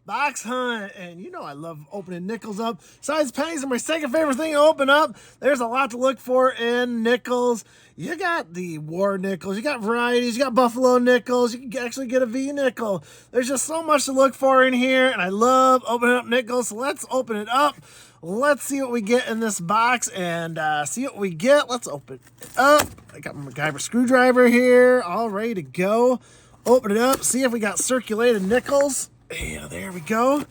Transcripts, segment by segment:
box hunt. And you know I love opening nickels up. Besides pennies are my second favorite thing to open up. There's a lot to look for in nickels. You got the war nickels, you got varieties, you got buffalo nickels, you can actually get a V nickel. There's just so much to look for in here, and I love opening up nickels. So let's open it up. Let's see what we get in this box and see what we get. Let's open it up. I got my MacGyver screwdriver here, all ready to go. Open it up, see if we got circulated nickels. And there we go.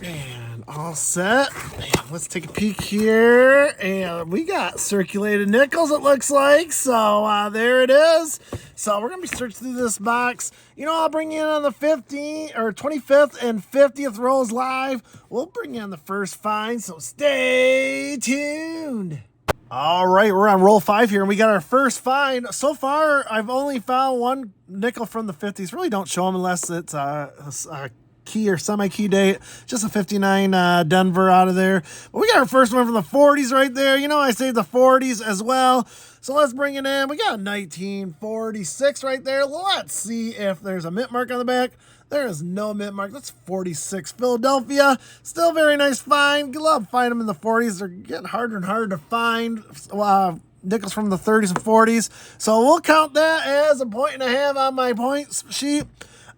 And all set. And let's take a peek here. And we got circulated nickels, it looks like. So there it is. So we're going to be searching through this box. You know, I'll bring you in on the 25th and 50th rolls live. We'll bring you on the first find, so stay tuned. All right, we're on roll 5 here, and we got our first find. So far, I've only found one nickel from the 50s. Really don't show them unless it's a key or semi-key date. Just a 59 Denver out of there. But we got our first one from the 40s right there. You know, I saved the 40s as well. So let's bring it in. We got 1946 right there. Let's see if there's a mint mark on the back. There is no mint mark. That's 46 Philadelphia. Still very nice find. Love finding them in the 40s. They're getting harder and harder to find. Nickels from the 30s and 40s. So we'll count that as a 1.5 on my points sheet.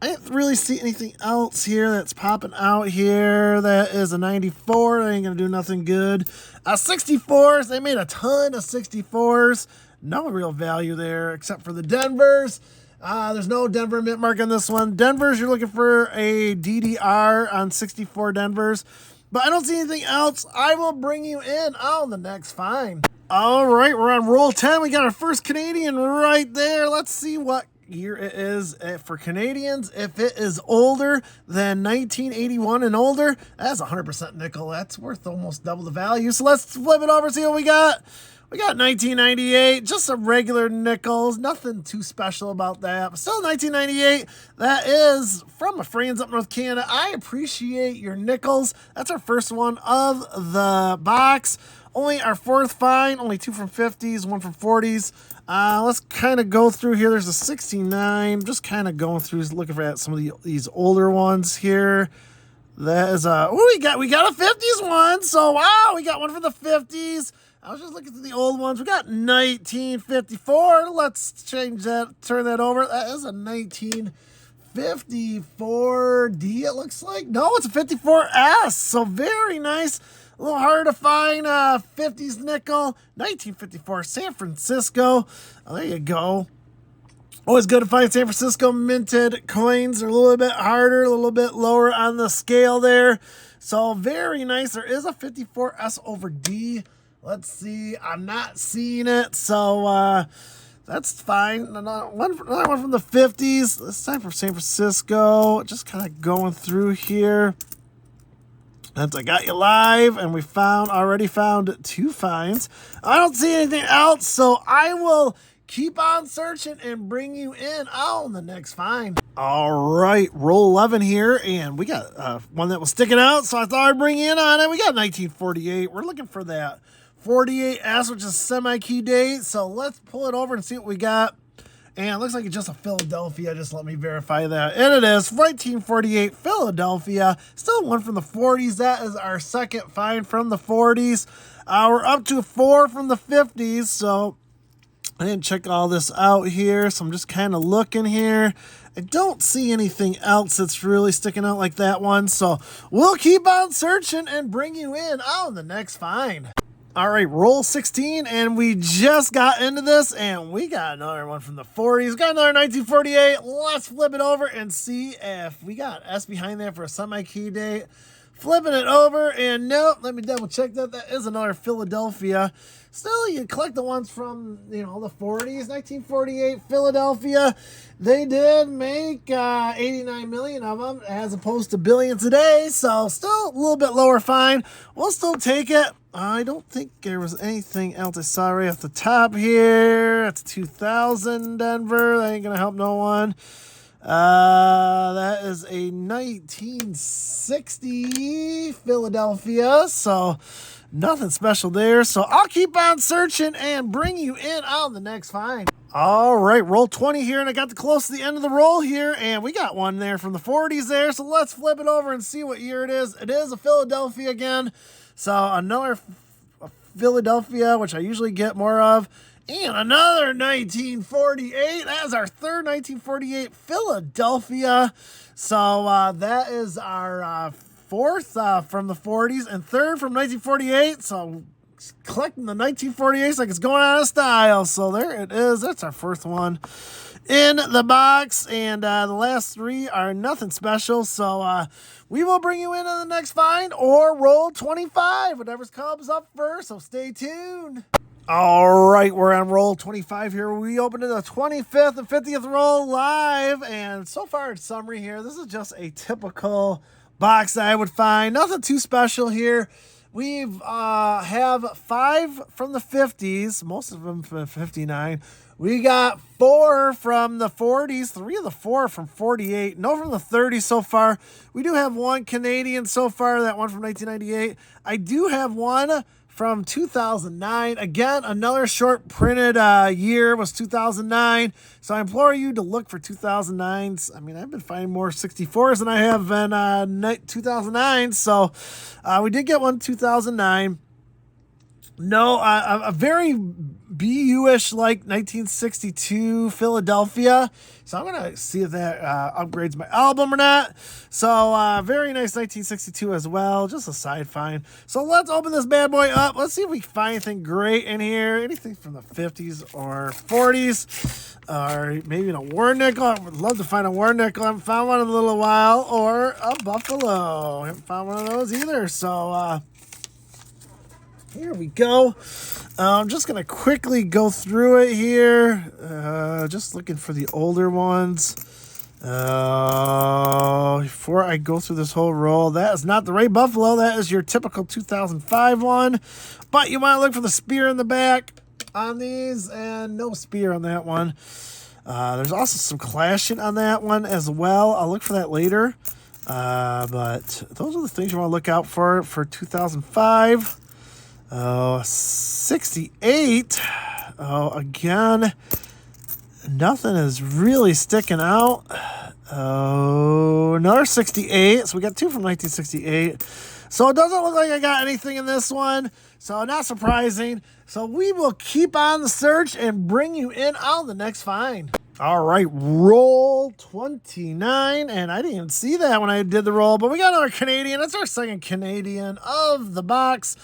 I didn't really see anything else here that's popping out here. That is a 94. That ain't going to do nothing good. 64s. They made a ton of 64s. No real value there except for the Denvers. There's no Denver mint mark on this one. Denvers, you're looking for a DDR on 64 Denvers. But I don't see anything else. I will bring you in on the next find. All right, we're on roll 10. We got our first Canadian right there. Let's see what year it is for Canadians. If it is older than 1981 and older, that's 100% nickel. That's worth almost double the value. So let's flip it over, see what we got. We got 1998, just some regular nickels, nothing too special about that, but still 1998. That is from my friends up North Canada. I appreciate your nickels. That's our first one of the box. Only our fourth find, only 2 from 50s, 1 from 40s. Let's kind of go through here. There's a 69. Just kind of going through, looking at some of these older ones here. That is we got a 50s one. So wow, we got one from the 50s. I was just looking through the old ones. We got 1954. Let's change that, turn that over. That is a 1954D, it looks like. No, it's a 54S. So very nice. A little hard to find 50s nickel. 1954 San Francisco. Oh, there you go. Always good to find San Francisco minted coins. They're a little bit harder, a little bit lower on the scale there. So very nice. There is a 54S over D. Let's see. I'm not seeing it. So that's fine. Another one from the 50s. This time from San Francisco. Just kind of going through here. Since I got you live, and we already found 2 finds. I don't see anything else, so I will keep on searching and bring you in on the next find. All right, roll 11 here, and we got one that was sticking out, so I thought I'd bring you in on it. We got 1948. We're looking for that 48S, which is semi-key date, so let's pull it over and see what we got. And it looks like it's just a Philadelphia. Just let me verify that. And it is 1948 Philadelphia. Still one from the 40s. That is our second find from the 40s. We're up to 4 from the 50s. So I didn't check all this out here. So I'm just kind of looking here. I don't see anything else that's really sticking out like that one. So we'll keep on searching and bring you in on the next find. All right, roll 16, and we just got into this, and we got another one from the 40s. Got another 1948. Let's flip it over and see if we got S behind there for a semi-key date. Flipping it over, and nope, let me double check that. That is another Philadelphia. Still, you collect the ones from, the 40s, 1948 Philadelphia. They did make 89 million of them as opposed to billion today, so still a little bit lower fine. We'll still take it. I don't think there was anything else I saw right off the top here. That's 2000 Denver. That ain't going to help no one. That is a 1960 Philadelphia. So nothing special there. So I'll keep on searching and bring you in on the next find. All right, roll 20 here, and I got to close to the end of the roll here, and we got one there from the 40s there. So let's flip it over and see what year it is. It is a Philadelphia again. So another Philadelphia, which I usually get more of. And another 1948. That is our third 1948 Philadelphia. So that is our fourth from the 40s and third from 1948. So collecting the 1948s like it's going out of style. So there it is. That's our first one in the box. And the last three are nothing special. So we will bring you in on the next find or roll 25. Whatever comes up first. So stay tuned. All right, we're on roll 25 here. We opened the 25th and 50th roll live. And so far in summary here, this is just a typical box that I would find. Nothing too special here. We've have 5 from the 50s, most of them from 59. We got 4 from the 40s, 3 of the 4 from 48, no from the 30s so far. We do have 1 Canadian so far, that one from 1998. I do have 1 from 2009. Again, another short printed year was 2009. So I implore you to look for 2009s. I mean, I've been finding more 64s than I have in 2009. So we did get one 2009. No, a very BU-ish like 1962 Philadelphia. So I'm going to see if that upgrades my album or not. So very nice 1962 as well. Just a side find. So let's open this bad boy up. Let's see if we can find anything great in here. Anything from the 50s or 40s. Or maybe a war nickel. I would love to find a war nickel. I haven't found one in a little while. Or a buffalo. I haven't found one of those either. So here we go. I'm just going to quickly go through it here. Just looking for the older ones. Before I go through this whole roll, that is not the Ray Buffalo. That is your typical 2005 one. But you want to look for the spear in the back on these, and no spear on that one. There's also some clashing on that one as well. I'll look for that later. But those are the things you want to look out for 2005. 68. Again, nothing is really sticking out. Another 68. So we got 2 from 1968. So it doesn't look like I got anything in this one. So not surprising. So we will keep on the search and bring you in on the next find. All right, roll 29, and I didn't even see that when I did the roll, but we got another Canadian. That's our second Canadian of the box.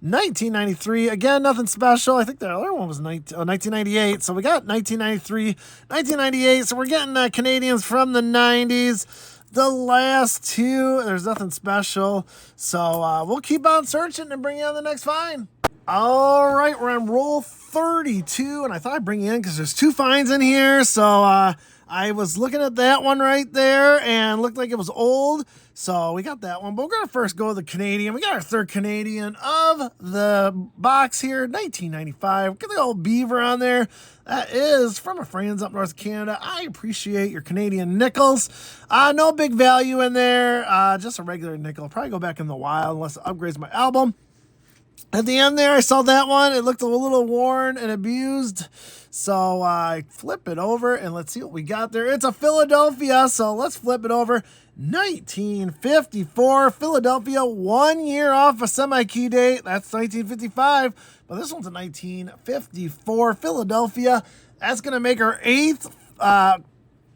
1993. Again, nothing special. I think the other one was 1998. So we got 1993, 1998. So we're getting Canadians from the 90s. The last 2, there's nothing special. So we'll keep on searching and bring you on the next find. All right, we're on roll 32, and I thought I'd bring you in because there's 2 finds in here. So I was looking at that one right there and looked like it was old. So we got that one, but we're going to first go to the Canadian. We got our third Canadian of the box here, 1995. Get the old beaver on there. That is from our friends up north of Canada. I appreciate your Canadian nickels. No big value in there. Just a regular nickel. Probably go back in the wild unless it upgrades my album. At the end there, I saw that one. It looked a little worn and abused. So I flip it over and let's see what we got there. It's a Philadelphia, so let's flip it over. 1954 Philadelphia, 1 year off a semi-key date. That's 1955, but this one's a 1954 Philadelphia. That's going to make our 8th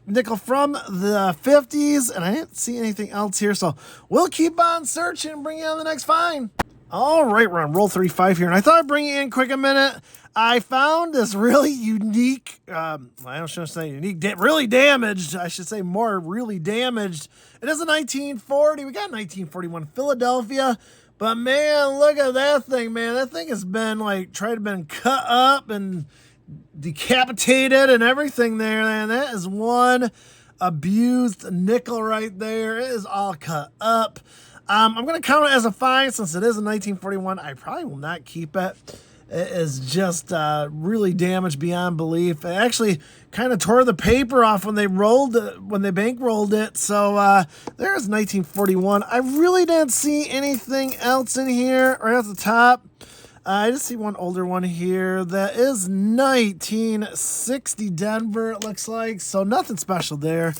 nickel from the 50s, and I didn't see anything else here, so we'll keep on searching and bring you on the next find. All right, we're on roll 35 here, and I thought I'd bring you in quick a minute. I found this really unique, I don't should say unique, really damaged, I should say more really damaged. It is a 1940, we got 1941 Philadelphia, but man, look at that thing, man. That thing has been like, tried to been cut up and decapitated and everything there, man. That is one abused nickel right there. It is all cut up. I'm going to count it as a find since it is a 1941. I probably will not keep it. is just really damaged beyond belief. It actually kind of tore the paper off when they rolled it, when they bankrolled it. So there's 1941. I really didn't see anything else in here right at the top. I just see one older one here. That is 1960 Denver, it looks like. So nothing special there.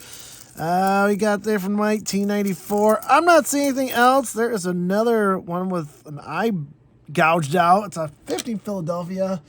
We got there from 1994. I'm not seeing anything else. There is another one with an eye gouged out. It's a 15 Philadelphia.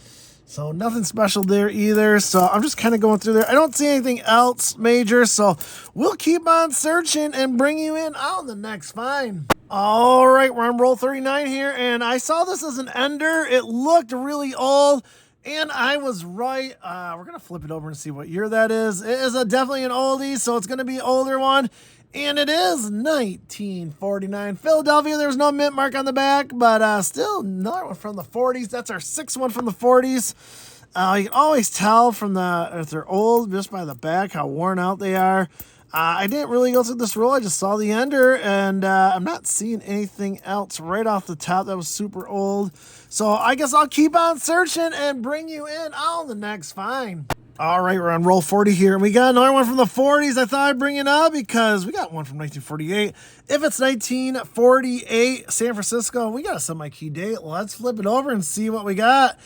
So nothing special there either. So I'm just kind of going through there. I don't see anything else major. So we'll keep on searching and bring you in on the next find. All right, we're on roll 39 here, and I saw this as an ender. It looked really old, and I was right. We're going to flip it over and see what year that is. It is definitely an oldie, so it's going to be an older one, and it is 1949 Philadelphia. There's no mint mark on the back, but still another one from the 40s. That's our sixth one from the 40s. You can always tell from if they're old just by the back how worn out they are. I didn't really go through this roll. I just saw the ender, and I'm not seeing anything else right off the top that was super old. So I guess I'll keep on searching and bring you in on the next find. All right, we're on roll 40 here, and we got another one from the 40s. I thought I'd bring it up because we got one from 1948. If it's 1948 San Francisco, we got a semi-key date. Let's flip it over and see what we got.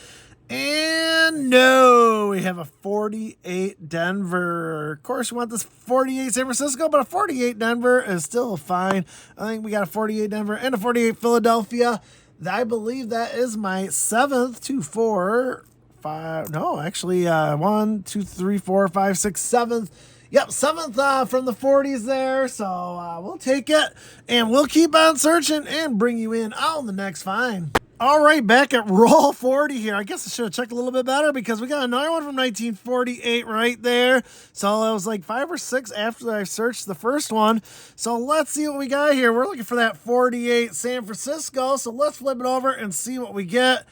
And no, we have a 48 Denver. Of course, you want this 48 San Francisco, but a 48 Denver is still fine. I think we got a 48 Denver and a 48 Philadelphia. I believe that is my 7th, 2, 4, 5. No, actually, 1, 2, 3, 4, 5, 6, 7th. Yep, 7th from the 40s there. So we'll take it, and we'll keep on searching and bring you in on the next find. All right, back at roll 40 here. I guess I should have checked a little bit better because we got another one from 1948 right there. So it was like 5 or 6 after I searched the first one. So let's see what we got here. We're looking for that 48 San Francisco. So let's flip it over and see what we get.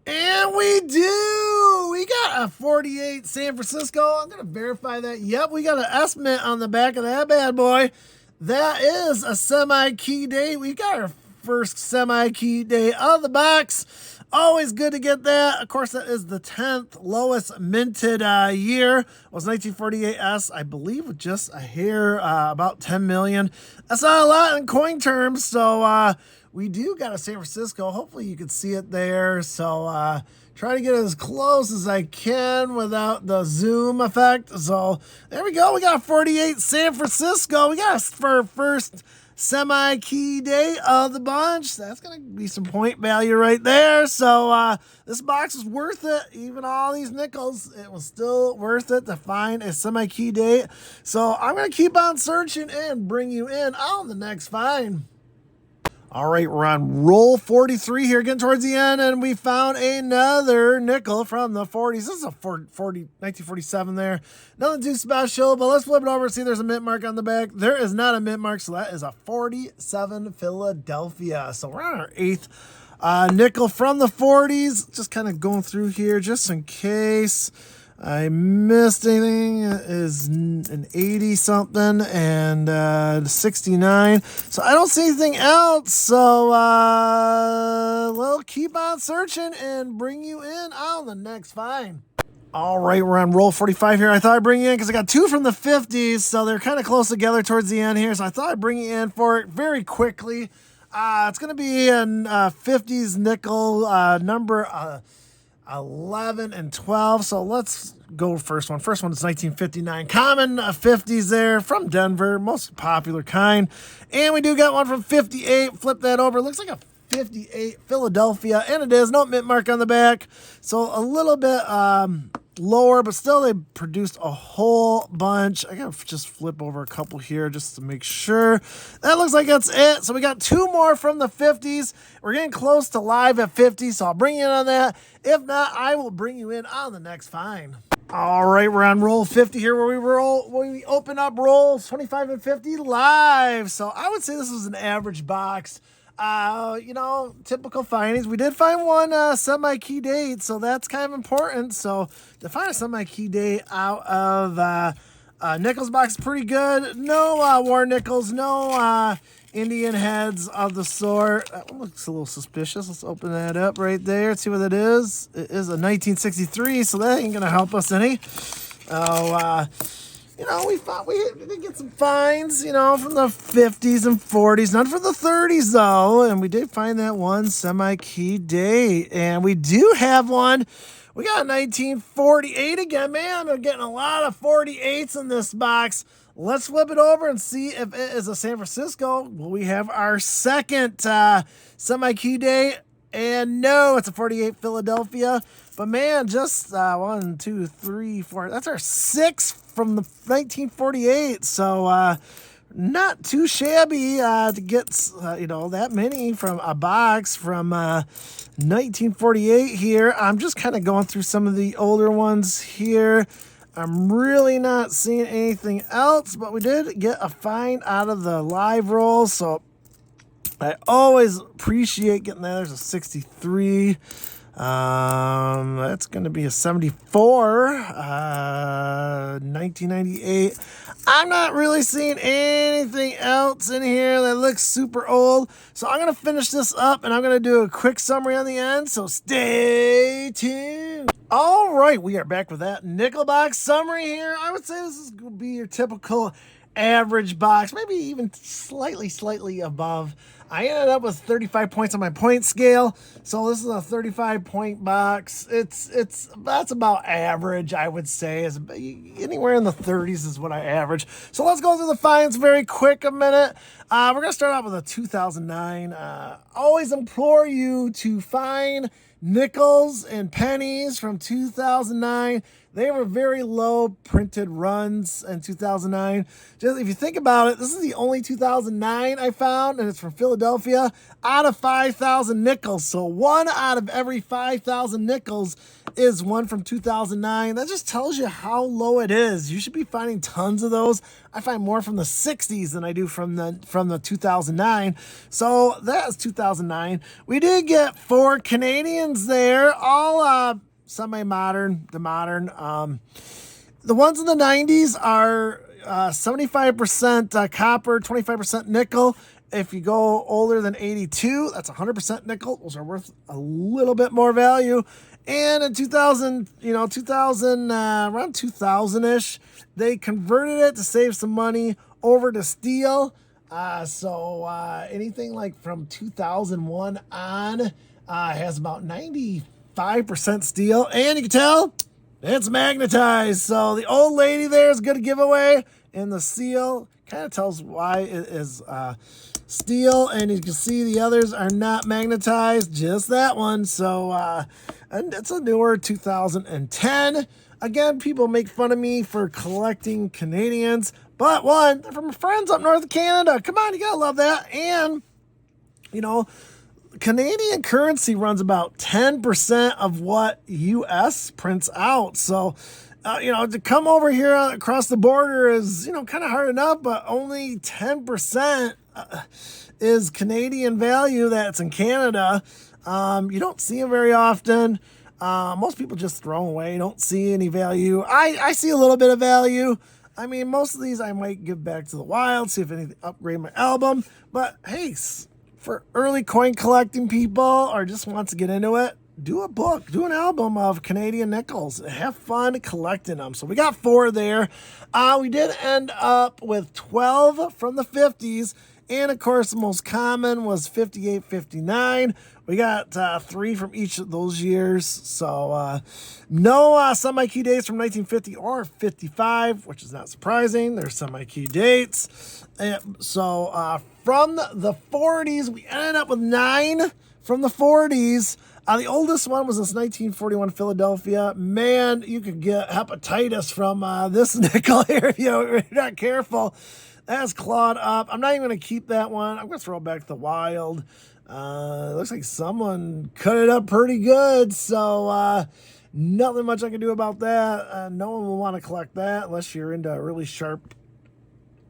And we do. We got a 48 San Francisco. I'm going to verify that. Yep, we got an estimate on the back of that bad boy. That is a semi-key date. We got our first semi-key day of the box. Always good to get that. Of course, that is the 10th lowest minted year. It was 1948S, I believe, with just a hair, about 10 million. That's not a lot in coin terms. So we do got a San Francisco. Hopefully you can see it there. So try to get as close as I can without the zoom effect. So there we go. We got a 48 San Francisco. We got for first semi-key day of the bunch. That's going to be some point value right there. So this box is worth it. Even all these nickels, it was still worth it to find a semi-key date. So I'm going to keep on searching and bring you in on the next find. All right, we're on roll 43 here, getting towards the end, and we found another nickel from the 40s. This is a 1947 there. Nothing too special, but let's flip it over and see if there's a mint mark on the back. There is not a mint mark, so that is a 47 Philadelphia. So we're on our 8th nickel from the 40s. Just kind of going through here just in case I missed anything. It is an 80 something and 69. So I don't see anything else. So we'll keep on searching and bring you in on the next find. All right, we're on roll 45 here. I thought I'd bring you in because I got 2 from the 50s. So they're kind of close together towards the end here. So I thought I'd bring you in for it very quickly. It's going to be a 50s nickel number 11 and 12. So let's go first one. First one is 1959. Common 50s there from Denver. Most popular kind. And we do got one from 58. Flip that over. Looks like a 58 Philadelphia. And it is. No mint mark on the back. So a little bit lower, but still they produced a whole bunch. I gotta just flip over a couple here just to make sure. That looks like that's it. So we got 2 more from the 50s. We're getting close to live at 50, so I'll bring you in on that. If not, I will bring you in on the next find. All right, we're on roll 50 here where we open up rolls 25 and 50 live. So I would say this was an average box. Typical findings. We did find one semi-key date, so that's kind of important. So to find a semi-key date out of Nickels box is pretty good. No war nickels, no Indian heads of the sort. That one looks a little suspicious. Let's open that up right there. See what that is. It is a 1963, so that ain't going to help us any. Oh, you know, we did get some finds, you know, from the 50s and 40s. None from the 30s, though. And we did find that one semi-key date. And we do have one. We got 1948 again. Man, we're getting a lot of 48s in this box. Let's flip it over and see if it is a San Francisco. Will we have our second semi-key date? And no, it's a 48 Philadelphia. But man, just 1, 2, 3, 4. That's our 6th from the 1948. So not too shabby to get you know, that many from a box from 1948 here. I'm just kind of going through some of the older ones here. I'm really not seeing anything else, but we did get a find out of the live roll, so I always appreciate getting that. There's a 63. That's going to be a 74. 1998. I'm not really seeing anything else in here that looks super old, so I'm going to finish this up, and I'm going to do a quick summary on the end, so stay tuned. All right, we are back with that nickel box summary here. I would say this is going to be your typical average box, maybe even slightly above. I ended up with 35 points on my point scale, so this is a 35-point box. That's about average, I would say. Is anywhere in the 30s is what I average. So let's go through the finds very quick a minute. We're gonna start out with a 2009. Always implore you to find nickels and pennies from 2009. They were very low printed runs in 2009. Just if you think about it, this is the only 2009 I found, and it's from Philadelphia, out of 5,000 nickels. So 1 out of every 5,000 nickels is one from 2009. That just tells you how low it is. You should be finding tons of those. I find more from the 60s than I do from the 2009. So that's 2009. We did get 4 Canadians there, all semi-modern, the modern. The ones in the 90s are 75% copper, 25% nickel. If you go older than 82, that's 100% nickel. Those are worth a little bit more value. And in 2000, around 2000-ish, they converted it to save some money over to steel. So anything like from 2001 on has about 95% steel, and you can tell it's magnetized. So the old lady there is a good giveaway, and the seal kind of tells why it is steel, and you can see the others are not magnetized, just that one. So and it's a newer 2010. Again, people make fun of me for collecting Canadians, but one, they're from friends up north of Canada. Come on, you gotta love that. And Canadian currency runs about 10% of what U.S. prints out. So, to come over here across the border is, kind of hard enough, but only 10% is Canadian value that's in Canada. You don't see them very often. Most people just throw them away, don't see any value. I see a little bit of value. I mean, most of these I might give back to the wild, see if anything upgrade my album. But hey, for early coin collecting people or just wants to get into it, do a book, do an album of Canadian nickels. Have fun collecting them. So we got 4 there. We did end up with 12 from the 50s. And of course, the most common was 58, 59. We got 3 from each of those years. So no semi-key dates from 1950 or 55, which is not surprising. There's semi-key dates. So from the 40s, we ended up with 9 from the 40s. The oldest one was this 1941 Philadelphia. Man, you could get hepatitis from this nickel here if you're not careful. That's clawed up. I'm not even going to keep that one. I'm going to throw it back to the wild. It looks like someone cut it up pretty good. So nothing much I can do about that. No one will want to collect that unless you're into really sharp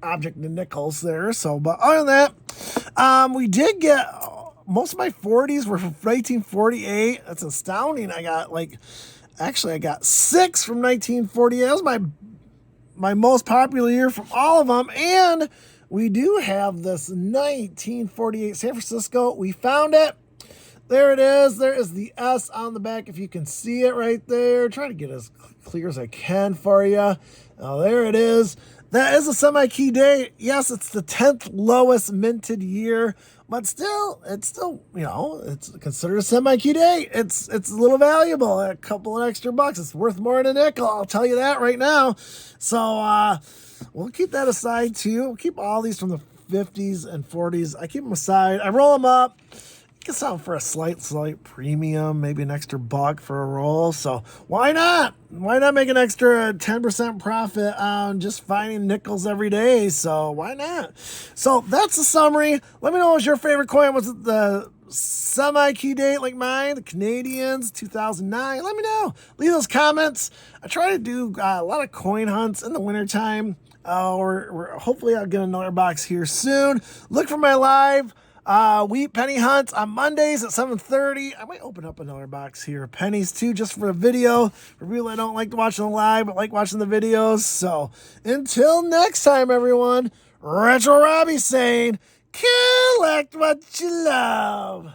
object nickels there. So, but other than that, we did get most of my 40s were from 1948. That's astounding. I got 6 from 1948. That was my most popular year from all of them. And we do have this 1948 San Francisco. We found it. There it is. There is the S on the back, if you can see it right there. Try to get as clear as I can for you. There it is. That is a semi-key date. Yes, it's the 10th lowest minted year, but still, it's considered a semi-key date. It's a little valuable, a couple of extra bucks. It's worth more than a nickel, I'll tell you that right now. So we'll keep that aside too. We'll keep all these from the 50s and 40s. I keep them aside. I roll them up. Get something for a slight premium, maybe an extra buck for a roll. So why not? Why not make an extra 10% profit on just finding nickels every day? So why not? So that's the summary. Let me know what's your favorite coin. Was it the semi-key date like mine, the Canadians, 2009? Let me know. Leave those comments. I try to do a lot of coin hunts in the wintertime. Hopefully I'll get another box here soon. Look for my live wheat penny hunts on Mondays at 7:30. I might open up another box here of pennies too, just for a video. For people that don't like to watch them live, but like watching the videos. So until next time, everyone, Retro Robbie saying, collect what you love.